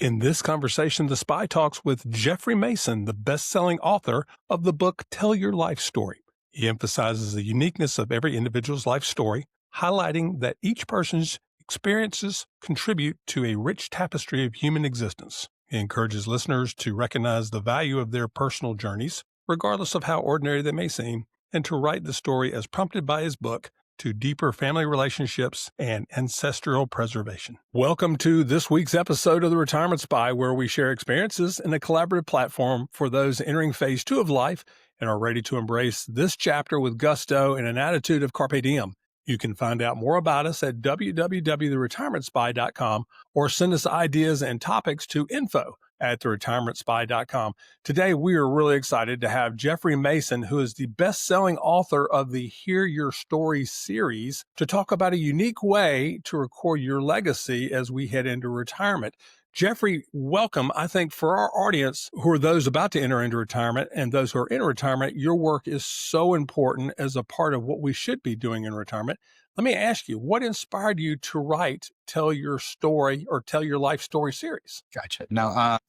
In this conversation, the spy talks with Jeffrey Mason, the best-selling author of the book Tell Your Life Story. He emphasizes the uniqueness of every individual's life story, highlighting that each person's experiences contribute to a rich tapestry of human existence. He encourages listeners to recognize the value of their personal journeys, regardless of how ordinary they may seem, and to write the story as prompted by his book, to deeper family relationships and ancestral preservation. Welcome to this week's episode of The Retirement Spy, where we share experiences in a collaborative platform for those entering phase 2 of life and are ready to embrace this chapter with gusto and an attitude of carpe diem. You can find out more about us at www.theretirementspy.com or send us ideas and topics to info@theretirementspy.com. Today, we are really excited to have Jeffrey Mason, who is the best-selling author of the Hear Your Story series, to talk about a unique way to record your legacy as we head into retirement. Jeffrey, welcome. I think for our audience, who are those about to enter into retirement and those who are in retirement, your work is so important as a part of what we should be doing in retirement. Let me ask you, what inspired you to write Tell Your Story or Tell Your Life Story series? Gotcha. Now,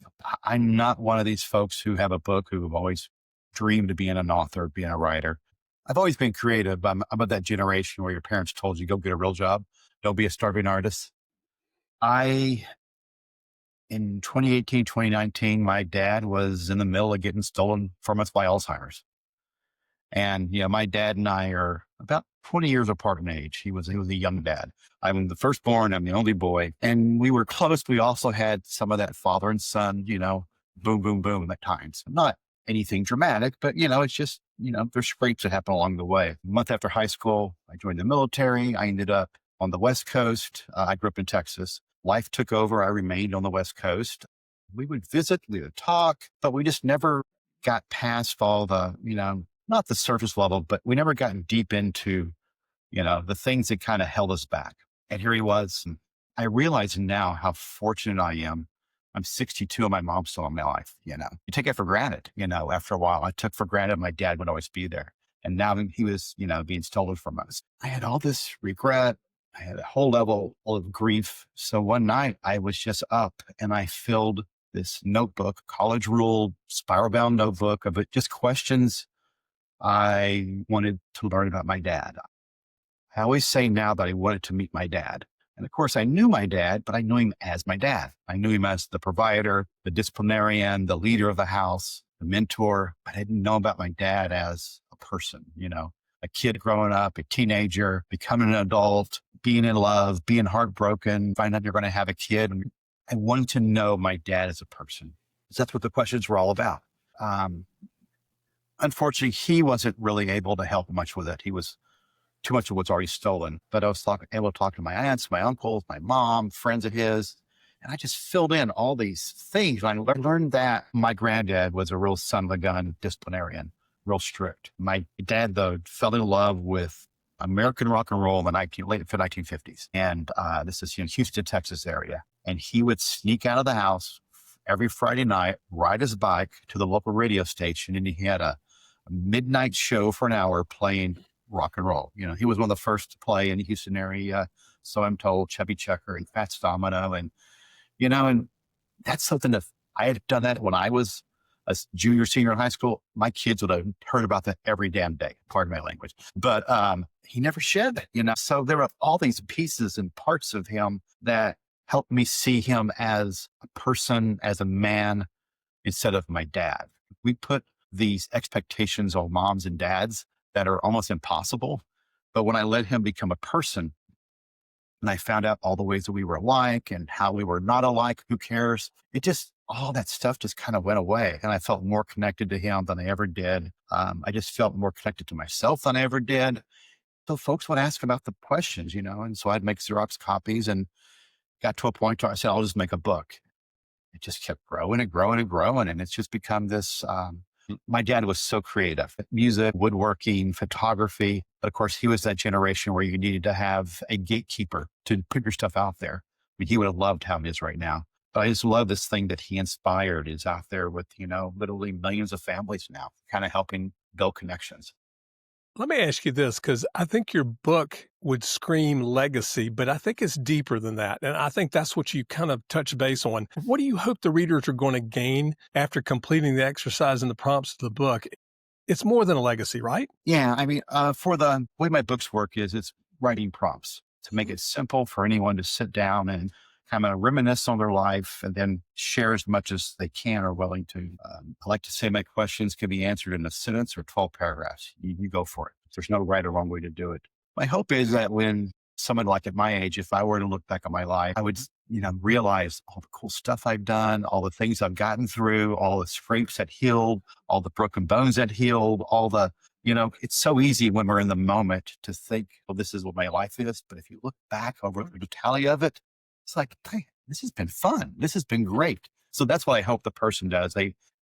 I'm not one of these folks who have a book who have always dreamed of being an author, being a writer. I've always been creative. I'm of that generation where your parents told you, go get a real job. Don't be a starving artist. In 2018, 2019, my dad was in the middle of getting stolen from us by Alzheimer's. And, my dad and I are about 20 years apart in age. He was a young dad. I'm the firstborn. I'm the only boy. And we were close. We also had some of that father and son, boom, boom, boom at times. Not anything dramatic, but, it's just, there's scrapes that happen along the way. A month after high school, I joined the military. I ended up on the West Coast. I grew up in Texas. Life took over. I remained on the West Coast. We would visit, we would talk, but we just never got past all the, not the surface level, but we never gotten deep into, the things that kind of held us back. And here he was. And I realize now how fortunate I am. I'm 62 and my mom's still in my life. You take it for granted, after a while. I took for granted my dad would always be there. And now he was, being stolen from us. I had all this regret. I had a whole level of grief. So one night I was just up and I filled this notebook, college ruled, spiral bound notebook of just questions I wanted to learn about my dad. I always say now that I wanted to meet my dad. And of course I knew my dad, but I knew him as my dad. I knew him as the provider, the disciplinarian, the leader of the house, the mentor, but I didn't know about my dad as a person, a kid growing up, a teenager, becoming an adult, being in love, being heartbroken, find out you're going to have a kid. I wanted to know my dad as a person. That's what the questions were all about. Unfortunately, he wasn't really able to help much with it. He was too much of what's already stolen. But I was able to talk to my aunts, my uncles, my mom, friends of his. And I just filled in all these things. I learned that my granddad was a real son of a gun disciplinarian, real strict. My dad, though, fell in love with American rock and roll in the late 1950s. And this is in Houston, Texas area. And he would sneak out of the house every Friday night, ride his bike to the local radio station. And he had a midnight show for an hour playing rock and roll. He was one of the first to play in the Houston area. So I'm told, Chubby Checker and Fats Domino. And that's something that I had done that when I was a junior, senior in high school. My kids would have heard about that every damn day, pardon my language. But he never shared that, So there are all these pieces and parts of him that helped me see him as a person, as a man, instead of my dad. We put these expectations on moms and dads that are almost impossible. But when I let him become a person, and I found out all the ways that we were alike and how we were not alike, who cares? All that stuff just kind of went away. And I felt more connected to him than I ever did. I just felt more connected to myself than I ever did. So folks would ask about the questions, and so I'd make Xerox copies and got to a point where I said, I'll just make a book. It just kept growing and growing and growing. And it's just become this, my dad was so creative, music, woodworking, photography. But of course, he was that generation where you needed to have a gatekeeper to put your stuff out there. I mean, he would have loved how it is right now. But I just love this thing that he inspired is out there with, literally millions of families now, kind of helping build connections. Let me ask you this, because I think your book would scream legacy, but I think it's deeper than that. And I think that's what you kind of touch base on. What do you hope the readers are going to gain after completing the exercise and the prompts of the book? It's more than a legacy, right? Yeah, I mean, for the way my books work is it's writing prompts to make it simple for anyone to sit down and kind of reminisce on their life and then share as much as they can or willing to. I like to say my questions can be answered in a sentence or 12 paragraphs. You go for it. There's no right or wrong way to do it. My hope is that when someone like at my age, if I were to look back on my life, I would, realize all the cool stuff I've done, all the things I've gotten through, all the scrapes that healed, all the broken bones that healed, all the it's so easy when we're in the moment to think, well, this is what my life is. But if you look back over the totality of it, it's like, hey, this has been fun. This has been great. So that's what I hope the person does.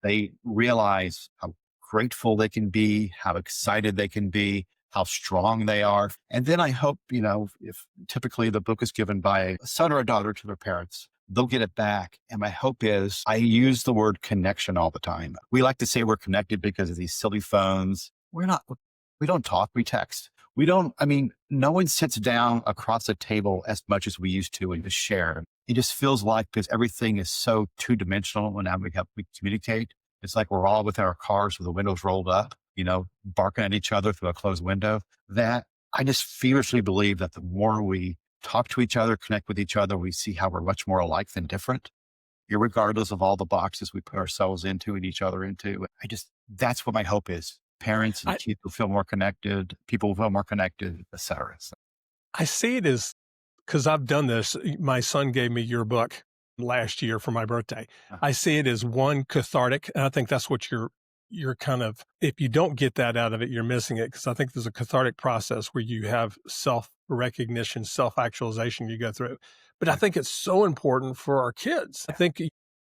They realize how grateful they can be, how excited they can be, how strong they are. And then I hope, if typically the book is given by a son or a daughter to their parents, they'll get it back. And my hope is I use the word connection all the time. We like to say we're connected because of these silly phones. We're not, we don't talk, we text. We don't, I mean, no one sits down across a table as much as we used to and just share. It just feels like because everything is so two dimensional when now we communicate. It's like we're all with our cars with the windows rolled up, barking at each other through a closed window. That I just feverishly believe that the more we talk to each other, connect with each other, we see how we're much more alike than different, irregardless of all the boxes we put ourselves into and each other into. That's what my hope is. Parents and I, kids will feel more connected, people will feel more connected, et cetera. So, I see it as because I've done this. My son gave me your book last year for my birthday. uh, I see it as one cathartic, and I think that's what you're kind of, if you don't get that out of it, you're missing it. Because I think there's a cathartic process where you have self recognition, self actualization you go through. But I right. think it's so important for our kids. I think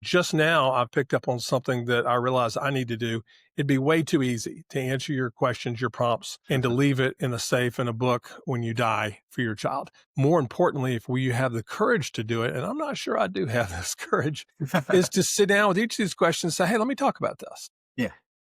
just now I've picked up on something that I realize I need to do. It'd be way too easy to answer your questions, your prompts, and to leave it in a safe in a book when you die for your child. More importantly, if we have the courage to do it, and I'm not sure I do have this courage, is to sit down with each of these questions and say, hey, let me talk about this Yeah.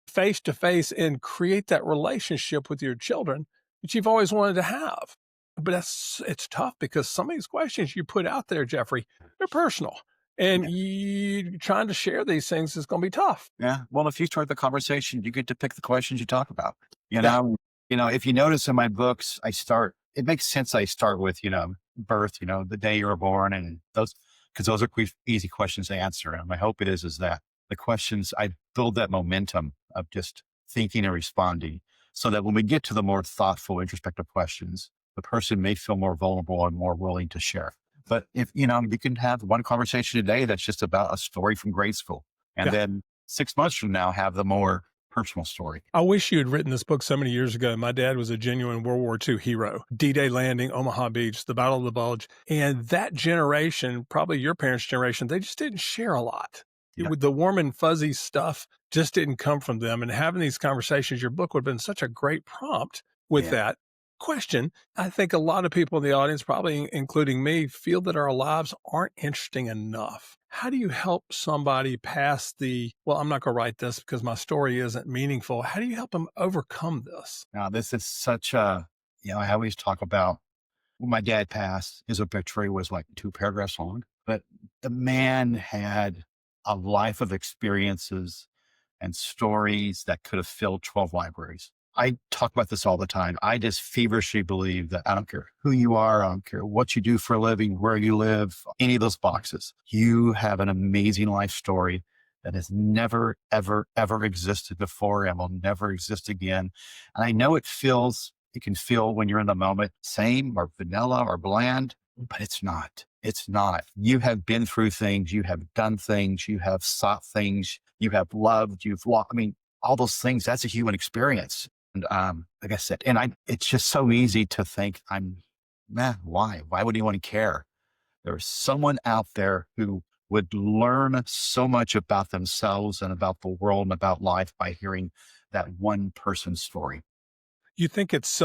face to face and create that relationship with your children that you've always wanted to have. But it's tough because some of these questions you put out there, Jeffrey, they're personal. And Yeah. you trying to share these things is going to be tough. Yeah. Well, if you start the conversation, you get to pick the questions you talk about. You Yeah. know, if you notice in my books, it makes sense. I start with, birth, the day you were born and because those are easy questions to answer. And my hope is that the questions, I build that momentum of just thinking and responding so that when we get to the more thoughtful, introspective questions, the person may feel more vulnerable and more willing to share. But if, you can have one conversation a day that's just about a story from grade school. And Yeah. then 6 months from now, have the more personal story. I wish you had written this book so many years ago. My dad was a genuine World War II hero. D-Day landing, Omaha Beach, the Battle of the Bulge. And that generation, probably your parents' generation, they just didn't share a lot. Yeah. With the warm and fuzzy stuff just didn't come from them. And having these conversations, your book would have been such a great prompt with Yeah. that question. I think a lot of people in the audience, probably including me, feel that our lives aren't interesting enough. How do you help somebody pass well, I'm not going to write this because my story isn't meaningful. How do you help them overcome this? Now, this is such I always talk about when my dad passed, his obituary was like 2 paragraphs long, but the man had a life of experiences and stories that could have filled 12 libraries. I talk about this all the time. I just feverishly believe that I don't care who you are, I don't care what you do for a living, where you live, any of those boxes. You have an amazing life story that has never, ever, ever existed before and will never exist again. And I know it can feel when you're in the moment, same or vanilla or bland, but it's not. It's not. You have been through things, you have done things, you have sought things, you have loved, you've lost. I mean, all those things, that's a human experience. And like I said, it's just so easy to think why? Why would anyone care? There's someone out there who would learn so much about themselves and about the world and about life by hearing that one person's story. You think it's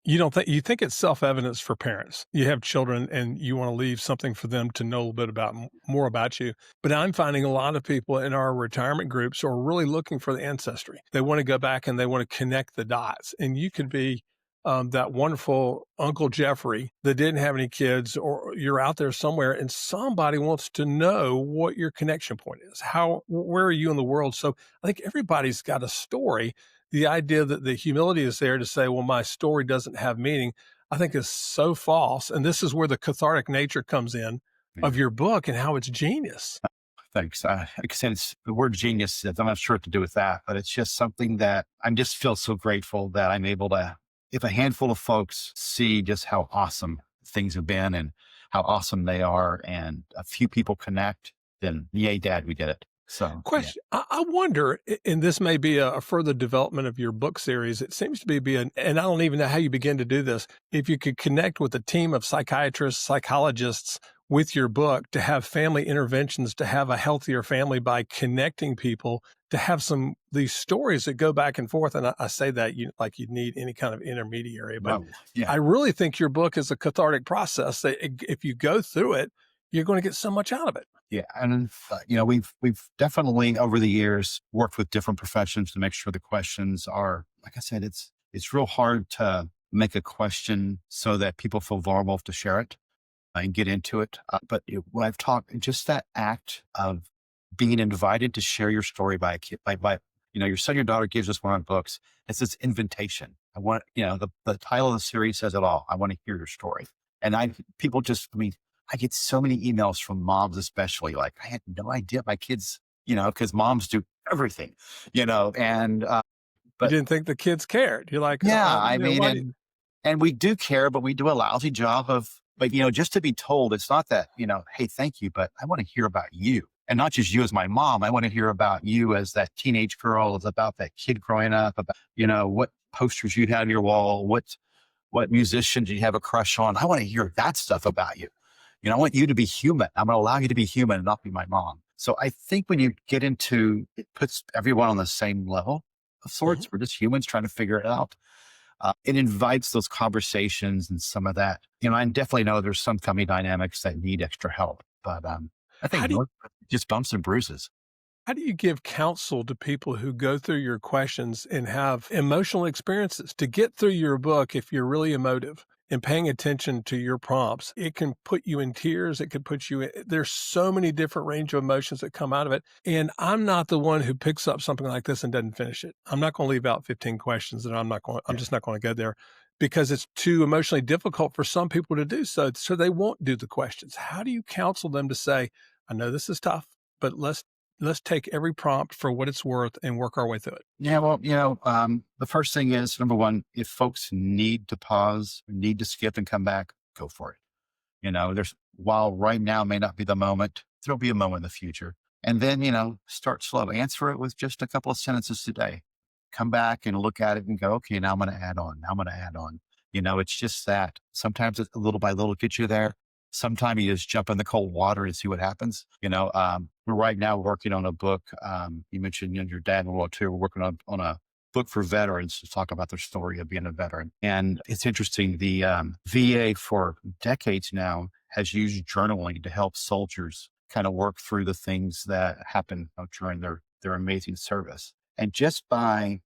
you don't think you think it's self-evident for parents. You have children and you wanna leave something for them to know a little bit about more about you. But I'm finding a lot of people in our retirement groups are really looking for the ancestry. They wanna go back and they wanna connect the dots, and you could be, that wonderful Uncle Jeffrey that didn't have any kids, or you're out there somewhere and somebody wants to know what your connection point is. Where are you in the world? So I think everybody's got a story. The idea that the humility is there to say, well, my story doesn't have meaning, I think is so false. And this is where the cathartic nature comes in Yeah. of your book and how it's genius. Thanks. Like I said, it's the word genius. I'm not sure what to do with that, but it's just something that I just feel so grateful that I'm able to, if a handful of folks see just how awesome things have been and how awesome they are, and a few people connect, then yay, dad, we did it. So, yeah. Question. I wonder, and this may be a further development of your book series. It seems to be and I don't even know how you begin to do this. If you could connect with a team of psychiatrists, psychologists with your book to have family interventions, to have a healthier family by connecting people, to have these stories that go back and forth. And I say that like you need any kind of intermediary, but Well, yeah. I really think your book is a cathartic process that if you go through it, you're going to get so much out of it. Yeah, and we've definitely over the years worked with different professions to make sure the questions are, like I said, it's real hard to make a question so that people feel vulnerable to share it and get into it. But when I've talked, just that act of being invited to share your story by a kid, by your son, your daughter gives us one of our books. It's this invitation. I want, the title of the series says it all. I want to hear your story. And I get so many emails from moms, especially like, I had no idea my kids, because moms do everything, and, You but didn't think the kids cared. You're like, yeah, I mean, why and we do care, but we do a lousy job but just to be told, it's not that, hey, thank you, but I want to hear about you, and not just you as my mom. I want to hear about you as that teenage girl, as about that kid growing up, about, what posters you had on your wall, what musician did you have a crush on? I want to hear that stuff about you. I want you to be human. I'm going to allow you to be human and not be my mom. So I think when you get into, it puts everyone on the same level of sorts. We're just humans trying to figure it out. It invites those conversations and some of that. I definitely know there's some family dynamics that need extra help, but I how think do you, just bumps and bruises. how do you give counsel to people who go through your questions and have emotional experiences to get through your book? If you're really emotive and paying attention to your prompts, it can put you in tears. It could put you in, there's so many different range of emotions that come out of it. And I'm not the one who picks up something like this and doesn't finish it. I'm not going to leave out 15 questions and I'm Yeah. just not going to go there because it's too emotionally difficult for some people to do so. So they won't do the questions. How do you counsel them to say, I know this is tough, but let's take every prompt for what it's worth and work our way through it? Yeah, well, the first thing is, number one, if folks need to pause, need to skip and come back, go for it. While right now may not be the moment, there'll be a moment in the future. And then, start slow. Answer it with just a couple of sentences today. Come back and look at it and go, okay, now I'm going to add on. Now I'm going to add on. It's just that sometimes it's a little by little get you there. Sometimes you just jump in the cold water and see what happens. We're right now working on a book. You mentioned your dad in World War II. We're working on a book for veterans to talk about their story of being a veteran. And it's interesting. The VA for decades now has used journaling to help soldiers kind of work through the things that happen during their amazing service. And just by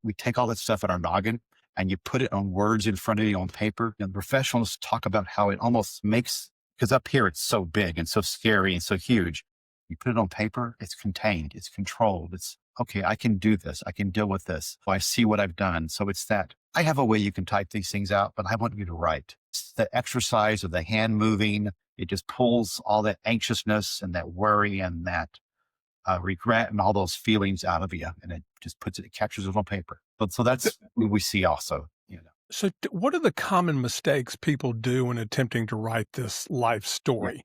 we take all that stuff in our noggin and you put it on words in front of you on paper. The professionals talk about how it almost makes, because up here it's so big and so scary and so huge. You put it on paper, it's contained, it's controlled. It's okay, I can do this. I can deal with this. I see what I've done. So it's that I have a way you can type these things out, but I want you to write. It's the exercise of the hand moving. It just pulls all that anxiousness and that worry and that regret and all those feelings out of you. And it just it captures it on paper. So that's what we see also. So what are the common mistakes people do when attempting to write this life story?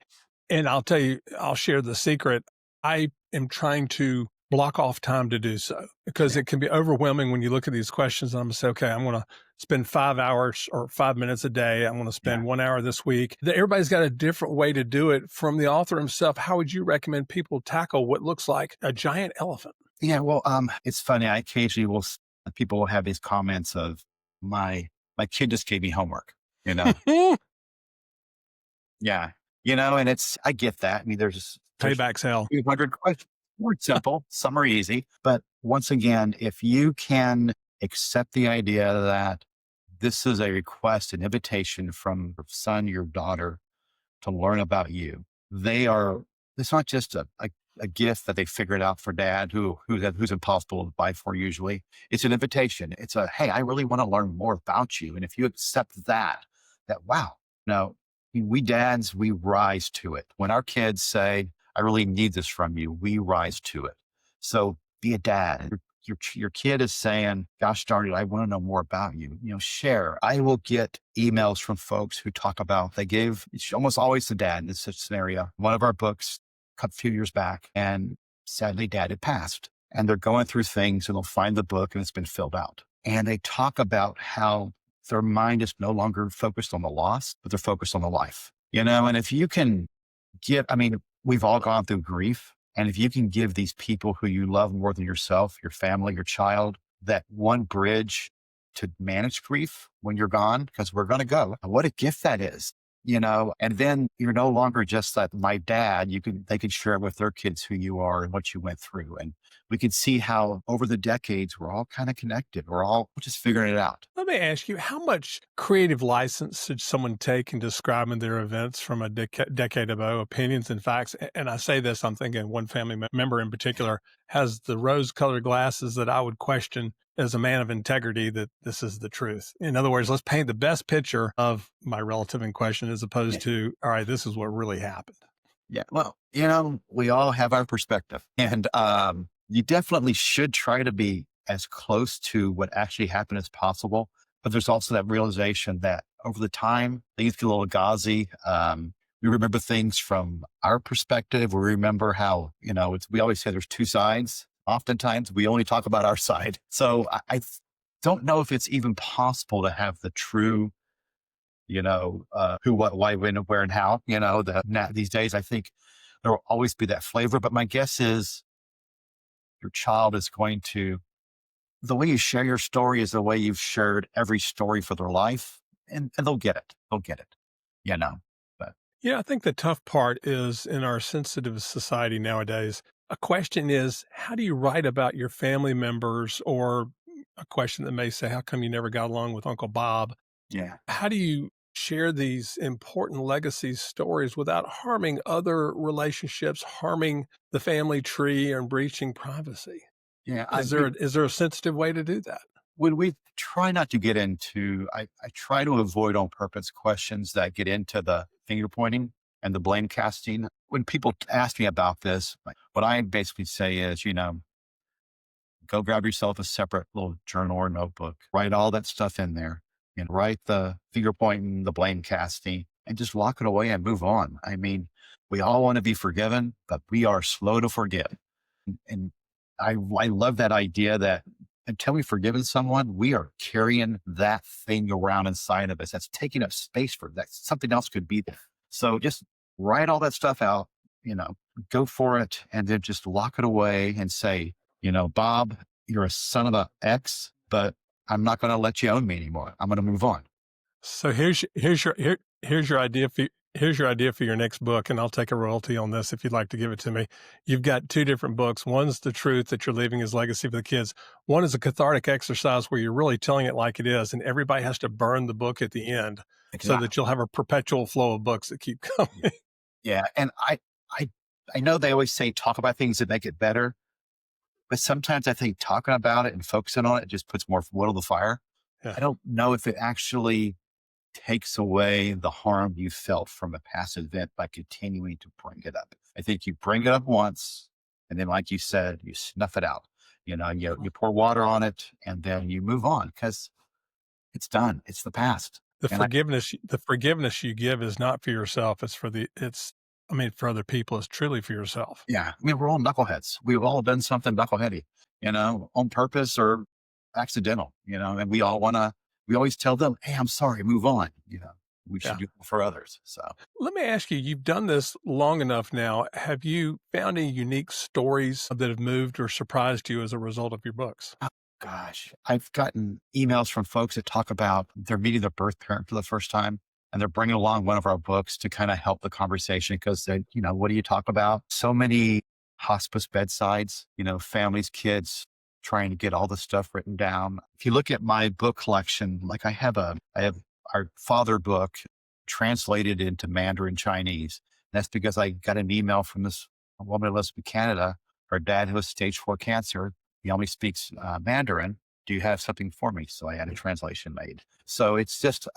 And I'll tell you, I'll share the secret. I am trying to block off time to do so because it can be overwhelming when you look at these questions. And I'm going to say, okay, I'm going to spend 5 hours or 5 minutes a day. I'm going to spend 1 hour this week. Everybody's got a different way to do it. From the author himself, how would you recommend people tackle what looks like a giant elephant? Yeah, well, it's funny. I occasionally people will have these comments of, my kid just gave me homework, you know? Yeah. And I get that. I mean, there's Payback's hell. 200 questions. More simple, some are easy. But once again, if you can accept the idea that this is a request, an invitation from your son, your daughter to learn about you, it's not just a gift that they figured out for dad who's impossible to buy for usually. It's an invitation. It's hey, I really want to learn more about you. And if you accept that, wow, no, we dads, we rise to it. When our kids say, I really need this from you, we rise to it. So be a dad. Your kid is saying, gosh darn it, I want to know more about you. Share. I will get emails from folks who talk about, it's almost always the dad in this scenario. One of our books a few years back, and sadly dad had passed, and they're going through things and they'll find the book and it's been filled out. And they talk about how their mind is no longer focused on the loss, but they're focused on the life, and if you can we've all gone through grief. And if you can give these people who you love more than yourself, your family, your child, that one bridge to manage grief when you're gone, because we're going to go, what a gift that is, and then you're no longer just that my dad, they can share with their kids who you are and what you went through. And we can see how over the decades, we're all kind of connected. We're all just figuring it out. Let me ask you, how much creative license should someone take in describing their events from a decade ago, opinions and facts? And I say this, I'm thinking one family member in particular has the rose-colored glasses that I would question as a man of integrity that this is the truth. In other words, let's paint the best picture of my relative in question as opposed to, all right, this is what really happened. Yeah. Well, we all have our perspective, and you definitely should try to be as close to what actually happened as possible. But there's also that realization that over the time, things get a little gauzy. We remember things from our perspective. We remember how, we always say there's two sides. Oftentimes we only talk about our side. So I don't know if it's even possible to have the true, who, what, why, when, where, and how, these days, I think there will always be that flavor. But my guess is your child is the way you share your story is the way you've shared every story for their life. And they'll get it. They'll get it, but. Yeah, I think the tough part is in our sensitive society nowadays, a question is, how do you write about your family members? Or a question that may say, how come you never got along with Uncle Bob? Yeah. How do you share these important legacy stories without harming other relationships, harming the family tree, and breaching privacy? Yeah. Is there a sensitive way to do that? When we try not to get into, I try to avoid on purpose questions that get into the finger pointing and the blame casting. When people ask me about this, what I basically say is, go grab yourself a separate little journal or notebook, write all that stuff in there, and write the finger pointing, the blame casting, and just lock it away and move on. I mean, we all want to be forgiven, but we are slow to forgive. And I love that idea that until we've forgiven someone, we are carrying that thing around inside of us. That's taking up space for that. Something else could be there. So just write all that stuff out, go for it, and then just lock it away and say, Bob, you're a son of a X, but I'm not going to let you own me anymore. I'm going to move on. So here's your idea for your next book, and I'll take a royalty on this if you'd like to give it to me. You've got two different books. One's the truth that you're leaving as legacy for the kids. One is a cathartic exercise where you're really telling it like it is, and everybody has to burn the book at the end so that you'll have a perpetual flow of books that keep coming. Yeah, and I know they always say talk about things that make it better, but sometimes I think talking about it and focusing on it just puts more wood on the fire. Yeah. I don't know if it actually takes away the harm you felt from a past event by continuing to bring it up. I think you bring it up once, and then, like you said, you snuff it out. You pour water on it, and then you move on because it's done. It's the past. The forgiveness you give is not for yourself. It's for for other people. It's truly for yourself. Yeah. I mean, we're all knuckleheads. We've all done something knuckleheady, on purpose or accidental, and we always tell them, hey, I'm sorry, move on. We should do it for others. So let me ask you, you've done this long enough now. Have you found any unique stories that have moved or surprised you as a result of your books? Gosh, I've gotten emails from folks that talk about they're meeting their birth parent for the first time and they're bringing along one of our books to kind of help the conversation because they, what do you talk about? So many hospice bedsides, families, kids trying to get all the stuff written down. If you look at my book collection, like I have our father book translated into Mandarin Chinese. That's because I got an email from this woman who lives in Canada. Her dad who has stage 4 cancer. He only speaks Mandarin. Do you have something for me? So I had a translation made. So it's just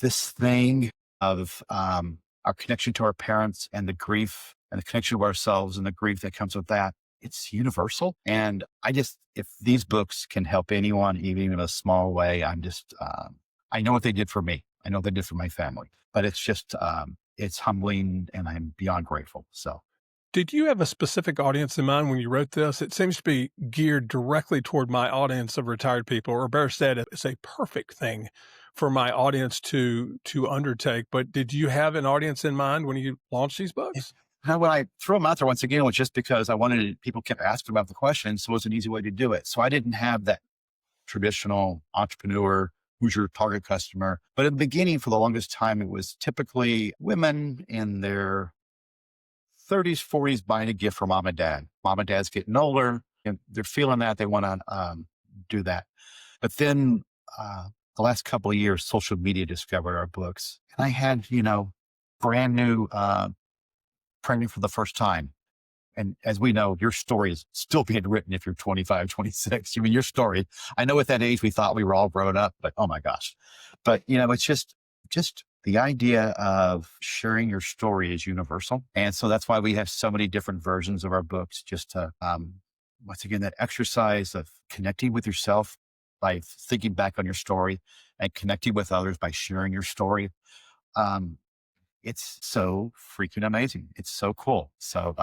this thing of our connection to our parents and the grief and the connection to ourselves and the grief that comes with that. It's universal. And if these books can help anyone, even in a small way, I know what they did for me. I know what they did for my family, but it's just, it's humbling and I'm beyond grateful. So. Did you have a specific audience in mind when you wrote this? It seems to be geared directly toward my audience of retired people, or better said, it's a perfect thing for my audience to undertake. But did you have an audience in mind when you launched these books? When I threw them out there once again, it was just because people kept asking about the questions. So it was an easy way to do it. So I didn't have that traditional entrepreneur, who's your target customer. But at the beginning, for the longest time, it was typically women in their 30s, 40s buying a gift for mom and dad. Mom and dad's getting older and they're feeling that they want to do that. But then the last couple of years, social media discovered our books. And I had, brand new pregnant for the first time. And as we know, your story is still being written if you're 25, 26. Your story. I know at that age, we thought we were all grown up, but oh my gosh. But, it's just the idea of sharing your story is universal. And so that's why we have so many different versions of our books, just to, once again, that exercise of connecting with yourself by thinking back on your story and connecting with others by sharing your story. It's so freaking amazing. It's so cool. So,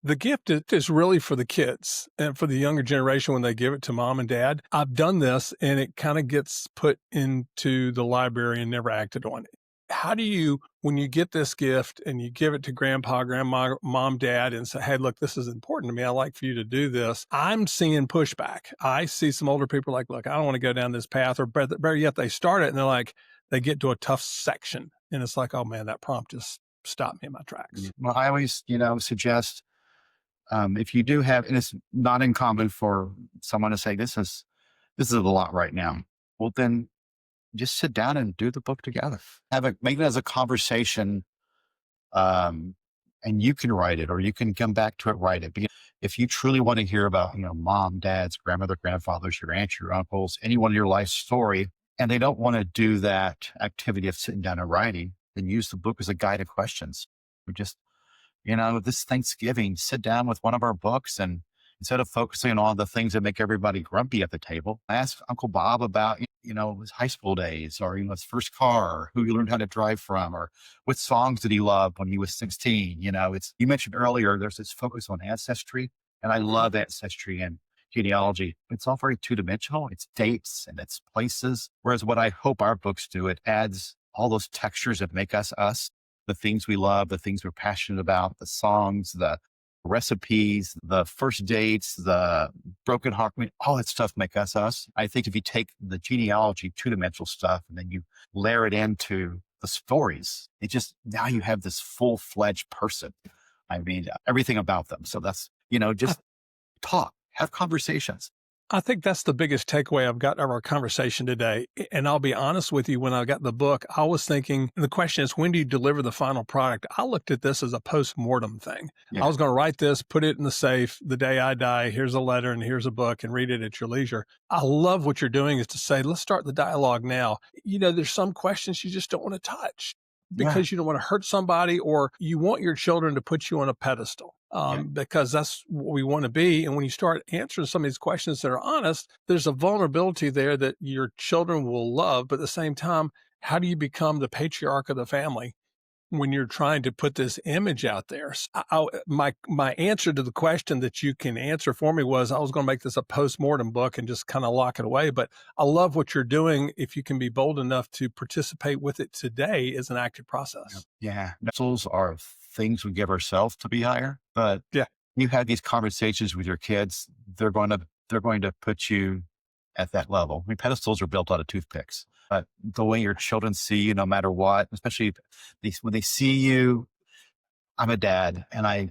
the gift is really for the kids and for the younger generation when they give it to mom and dad. I've done this and it kind of gets put into the library and never acted on. How do you, when you get this gift and you give it to grandpa, grandma, mom, dad, and say, hey, look, this is important to me. I'd like for you to do this. I'm seeing pushback. I see some older people like, look, I don't want to go down this path, or better yet, they start it and they're like, they get to a tough section and it's like, oh man, that prompt just stopped me in my tracks. well, I always, suggest, if you do have, and it's not uncommon for someone to say, this is a lot right now. Well, then just sit down and do the book together. Make it as a conversation. And you can write it or you can come back to it, write it. Because if you truly want to hear about, mom, dads, grandmother, grandfathers, your aunts, your uncles, anyone in your life story, and they don't want to do that activity of sitting down and writing, then use the book as a guide of questions. Or just, this Thanksgiving, sit down with one of our books and instead of focusing on all the things that make everybody grumpy at the table, ask Uncle Bob about, his high school days or, his first car, who he learned how to drive from, or what songs did he love when he was 16. You mentioned earlier, there's this focus on ancestry, and I love ancestry and genealogy. It's all very two-dimensional. It's dates and it's places. Whereas what I hope our books do, it adds all those textures that make us us. The things we love, the things we're passionate about, the songs, the recipes, the first dates, the broken heart, all that stuff make us us. I think if you take the genealogy, two-dimensional stuff, and then you layer it into the stories, now you have this full-fledged person. I mean, everything about them. So that's, just talk, have conversations. I think that's the biggest takeaway I've got of our conversation today. And I'll be honest with you, when I got the book, I was thinking, the question is, when do you deliver the final product? I looked at this as a post-mortem thing. Yeah. I was going to write this, put it in the safe. The day I die, here's a letter and here's a book, and read it at your leisure. I love what you're doing is to say, let's start the dialogue now. There's some questions you just don't want to touch because you don't want to hurt somebody, or you want your children to put you on a pedestal. Because that's what we want to be. And when you start answering some of these questions that are honest, there's a vulnerability there that your children will love. But at the same time, how do you become the patriarch of the family when you're trying to put this image out there? My answer to the question that you can answer for me was, I was going to make this a post-mortem book and just kind of lock it away. But I love what you're doing. If you can be bold enough to participate with it today, is an active process. Yeah. Those are things we give ourselves to be higher. But you have these conversations with your kids, they're going to they're going to put you at that level. I mean, pedestals are built out of toothpicks, but the way your children see you, no matter what, especially when they see you, I'm a dad, and I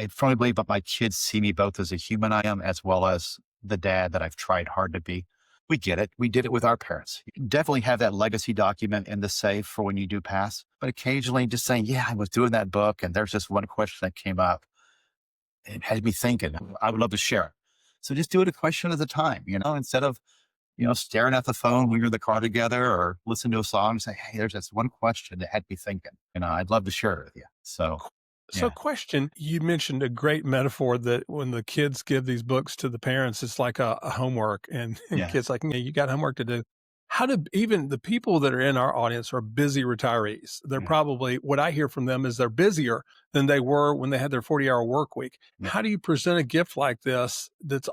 firmly believe that my kids see me both as a human I am, as well as the dad that I've tried hard to be. We get it. We did it with our parents. You can definitely have that legacy document in the safe for when you do pass, but occasionally just saying, yeah, I was doing that book and there's just one question that came up. It had me thinking. I would love to share it. So just do it a question at a time, instead of, staring at the phone when you're in the car together or listen to a song, say, hey, there's this one question that had me thinking. I'd love to share it with you. So, So, yeah, question, you mentioned a great metaphor that when the kids give these books to the parents, it's like a homework, and yeah, kids like, you got homework to do. How do even the people that are in our audience are busy retirees? They're yeah, probably, what I hear from them is they're busier than they were when they had their 40-hour work week. yeah. How do you present a gift like this that's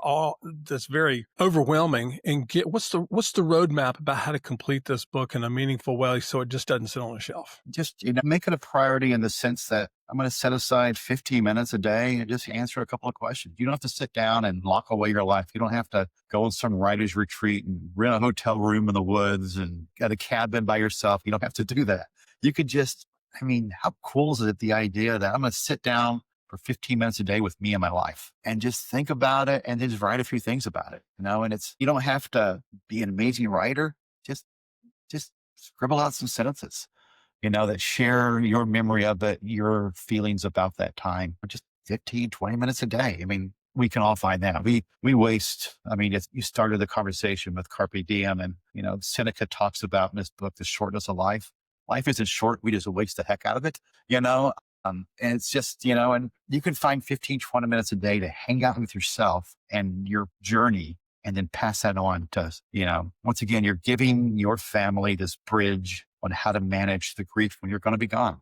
very overwhelming and what's the roadmap about how to complete this book in a meaningful way so it just doesn't sit on a shelf? Just, make it a priority in the sense that I'm going to set aside 15 minutes a day and just answer a couple of questions. You don't have to sit down and lock away your life. You don't have to go on some writer's retreat and rent a hotel room in the woods and get a cabin by yourself. You don't have to do that. You could just, how cool is it, the idea that I'm going to sit down for 15 minutes a day with me and my life and just think about it and then just write a few things about it, and you don't have to be an amazing writer. Just scribble out some sentences, that share your memory of it, your feelings about that time, for just 15, 20 minutes a day. We can all find that. We waste, you started the conversation with Carpe Diem, and, Seneca talks about in his book, The Shortness of Life. Life isn't short. We just waste the heck out of it, and it's just, and you can find 15, 20 minutes a day to hang out with yourself and your journey, and then pass that on to, once again, you're giving your family this bridge on how to manage the grief when you're going to be gone.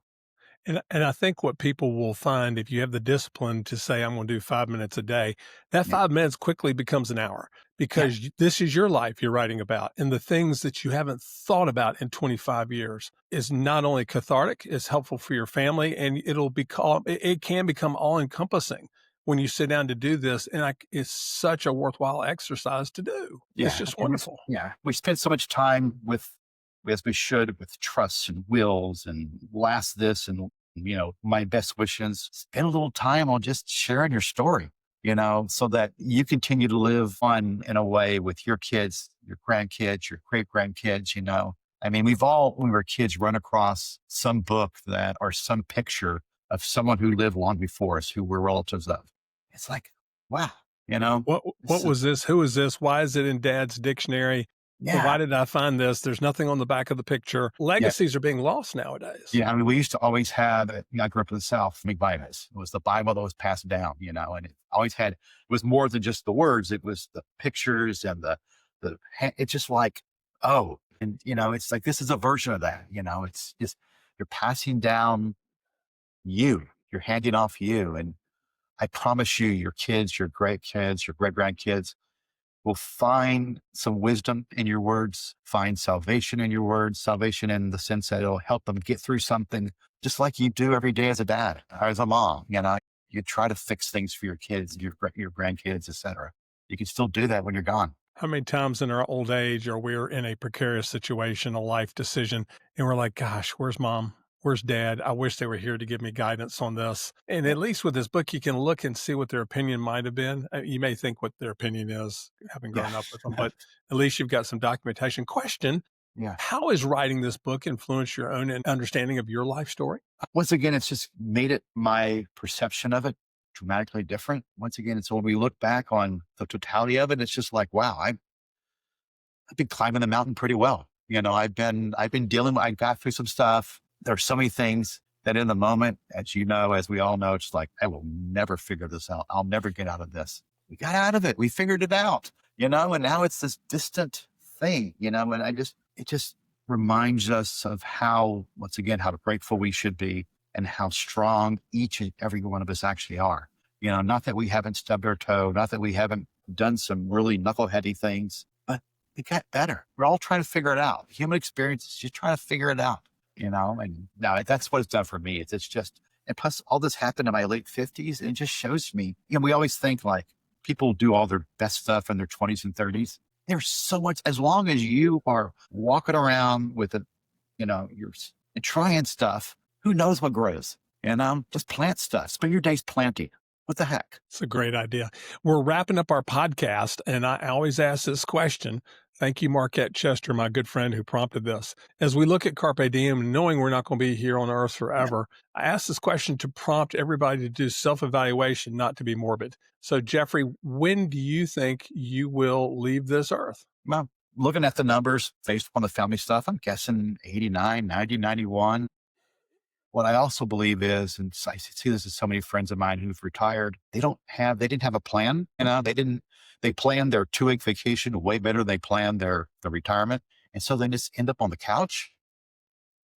And I think what people will find if you have the discipline to say, I'm going to do 5 minutes a day, that Yeah. 5 minutes quickly becomes an hour Yeah. because this is your life you're writing about. And the things that you haven't thought about in 25 years is not only cathartic, it's helpful for your family, and it can become all encompassing when you sit down to do this. And it's such a worthwhile exercise to do. It's Yeah. just And wonderful. we spend so much time as we should, with trusts and wills and last this and, my best wishes. Spend a little time on just sharing your story, so that you continue to live on in a way with your kids, your grandkids, your great grandkids. We've all, when we were kids, run across some book that or some picture of someone who lived long before us, who we're relatives of. It's like, wow, What it's, was this? Who is this? Why is it in Dad's dictionary? yeah, Why did I find this? There's nothing on the back of the picture. yeah. Legacies are being lost nowadays. Yeah, we used to always have, I grew up in the South, Bibles. It was the Bible that was passed down, and it was more than just the words. It was the pictures and it's just like, oh, and, it's like, this is a version of that, it's just, you're passing down you're handing off you. And I promise you, your kids, your great kids, your great grandkids will find some wisdom in your words, find salvation in your words, salvation in the sense that it'll help them get through something, just like you do every day as a dad or as a mom. You try to fix things for your kids, your grandkids, etc. You can still do that when you're gone. How many times in our old age are we're in a precarious situation, a life decision, and we're like, gosh, where's mom? Where's dad? I wish they were here to give me guidance on this. And Yeah. at least with this book, you can look and see what their opinion might have been. You may think what their opinion is, having Yeah. grown up with them, but at least you've got some documentation. Question: Yeah. how has writing this book influenced your own understanding of your life story? Once again, it's just made my perception of it dramatically different. Once again, it's when we look back on the totality of it, it's just like, wow, I've been climbing the mountain pretty well. I've been dealing, I got through some stuff. There's so many things that in the moment, as we all know, it's like, I will never figure this out. I'll never get out of this. We got out of it. We figured it out, and now it's this distant thing, and it just reminds us of once again, how grateful we should be and how strong each and every one of us actually are. Not that we haven't stubbed our toe, not that we haven't done some really knuckleheady things, but we got better. We're all trying to figure it out. Human experience is just trying to figure it out, and now that's what it's done for me. It's just, and plus all this happened in my late 50s. And it just shows me, we always think like, people do all their best stuff in their 20s and 30s. There's so much, as long as you are walking around with a, you're trying stuff, who knows what grows? And just plant stuff. Spend your days planting. What the heck? It's a great idea. We're wrapping up our podcast, and I always ask this question. Thank you, Marquette Chester, my good friend who prompted this. As we look at Carpe Diem, knowing we're not going to be here on Earth forever, I ask this question to prompt everybody to do self-evaluation, not to be morbid. So, Jeffrey, when do you think you will leave this Earth? Well, looking at the numbers based upon the family stuff, I'm guessing 89, 90, 91. What I also believe is, and I see this with so many friends of mine who've retired, they didn't have a plan. They planned their 2-week vacation way better than they planned their retirement. And so they just end up on the couch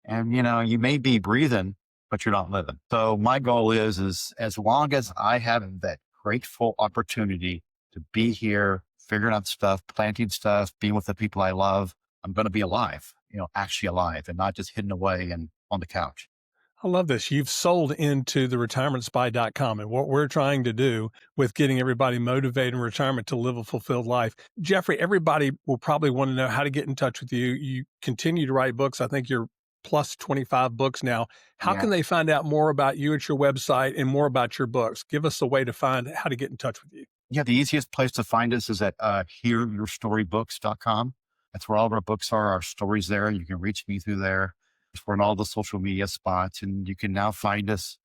and, you may be breathing, but you're not living. So my goal is as long as I have that grateful opportunity to be here, figuring out stuff, planting stuff, being with the people I love, I'm going to be alive, actually alive and not just hidden away and on the couch. I love this. You've sold into the retirementspy.com and what we're trying to do with getting everybody motivated in retirement to live a fulfilled life. Jeffrey, everybody will probably want to know how to get in touch with you. You continue to write books. I think you're plus 25 books now. How can they find out more about you at your website and more about your books? Give us a way to find how to get in touch with you. Yeah, the easiest place to find us is at hearyourstorybooks.com. That's where all of our books are, our stories there. You can reach me through there. We're in all the social media spots, and you can now find us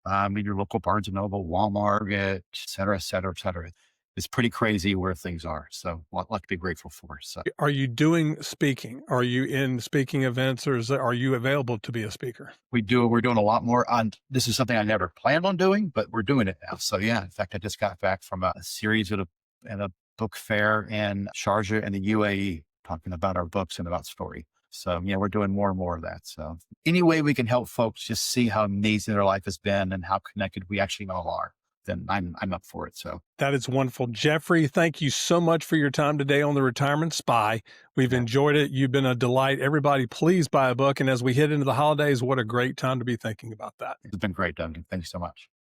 in your local Barnes & Noble, Walmart, et cetera, et cetera, et cetera. It's pretty crazy where things are. So a lot to be grateful for. So, are you doing speaking? Are you in speaking events, or are you available to be a speaker? We're doing a lot more on, this is something I never planned on doing, but we're doing it now. So yeah, in fact, I just got back from a series at a book fair in Sharjah in the UAE, talking about our books and about story. So yeah, we're doing more and more of that. So any way we can help folks just see how amazing their life has been and how connected we actually all are, then I'm up for it. So that is wonderful. Jeffrey, thank you so much for your time today on the Retirement Spy. We've enjoyed it. You've been a delight. Everybody, please buy a book. And as we head into the holidays, what a great time to be thinking about that. It's been great, Duncan. Thanks so much.